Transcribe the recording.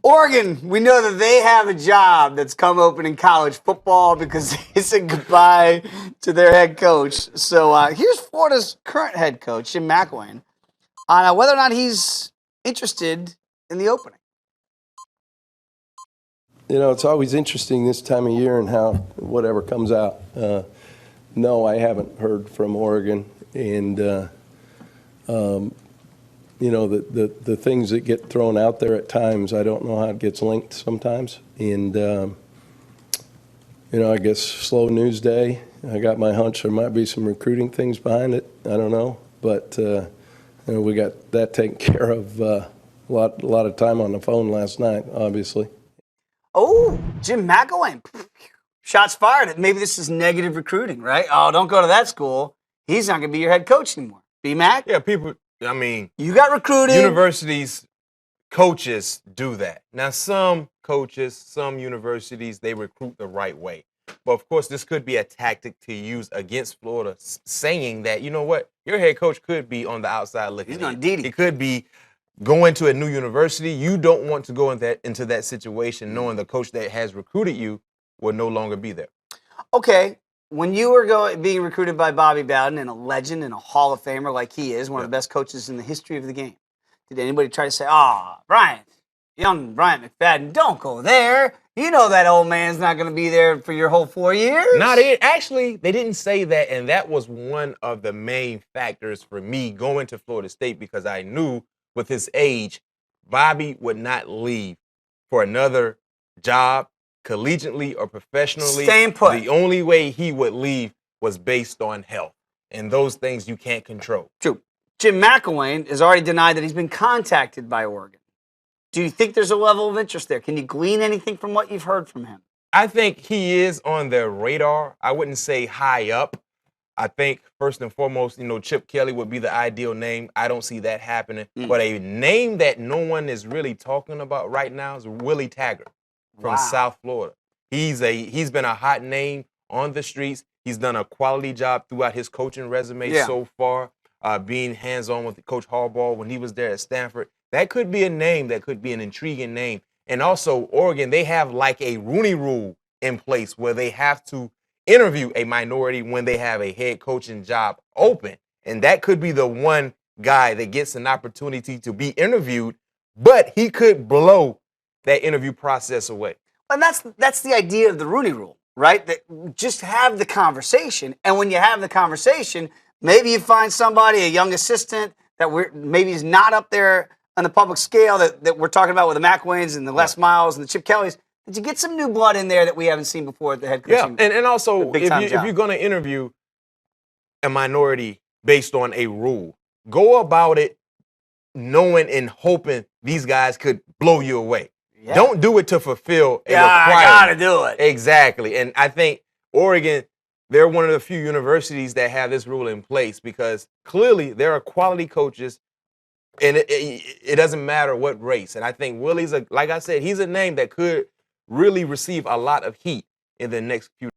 Oregon, we know that they have a job that's come open in college football because they said goodbye to their head coach. So here's Florida's current head coach, Jim McElwain, on whether or not he's interested in the opening. You know, it's always interesting this time of year and how whatever comes out. No, I haven't heard from Oregon, and you know, the things that get thrown out there at times, I don't know how it gets linked sometimes. And you know, I guess slow news day. I got my hunch there might be some recruiting things behind it. I don't know, but you know, we got that taken care of. A lot of time on the phone last night, obviously. Oh, Jim McElwain. Shots fired. Maybe this is negative recruiting, right? Oh, don't go to that school. He's not going to be your head coach anymore. B-Mac? Yeah, people, I mean, you got recruited. Universities, coaches do that. Now, some coaches, some universities, they recruit the right way. But, of course, this could be a tactic to use against Florida, saying that, you know what, your head coach could be on the outside looking in. He's on Didi. He could be going to a new university. You don't want to go into that situation knowing the coach that has recruited you will no longer be there. Okay, when you were being recruited by Bobby Bowden and a legend and a Hall of Famer like he is, one of the best coaches in the history of the game, did anybody try to say, young Bryant McFadden, don't go there. You know that old man's not going to be there for your whole 4 years? Not it. Actually, they didn't say that, and that was one of the main factors for me going to Florida State because I knew with his age, Bobby would not leave for another job, collegiately or professionally. Staying put. The only way he would leave was based on health, and those things you can't control. True. Jim McElwain has already denied that he's been contacted by Oregon. Do you think there's a level of interest there? Can you glean anything from what you've heard from him? I think he is on their radar. I wouldn't say high up. I think, first and foremost, you know, Chip Kelly would be the ideal name. I don't see that happening. But a name that no one is really talking about right now is Willie Taggart from South Florida. He's been a hot name on the streets. He's done a quality job throughout his coaching resume so far, being hands-on with Coach Harbaugh when he was there at Stanford. That could be a name that could be an intriguing name. And also, Oregon, they have like a Rooney Rule in place where they have to interview a minority when they have a head coaching job open. And that could be the one guy that gets an opportunity to be interviewed, but he could blow that interview process away. And that's the idea of the Rooney Rule, right? That just have the conversation. And when you have the conversation, maybe you find somebody, a young assistant, that maybe is not up there on the public scale that we're talking about with the McElwains and the Les Miles and the Chip Kellys. Did you get some new blood in there that we haven't seen before at the head coaching? Yeah, and also, if you're going to interview a minority based on a rule, go about it knowing and hoping these guys could blow you away. Yeah. Don't do it to fulfill a requirement. I got to do it. Exactly. And I think Oregon, they're one of the few universities that have this rule in place because clearly there are quality coaches, and it doesn't matter what race. And I think Willie's, like I said, he's a name that could really receive a lot of heat in the next few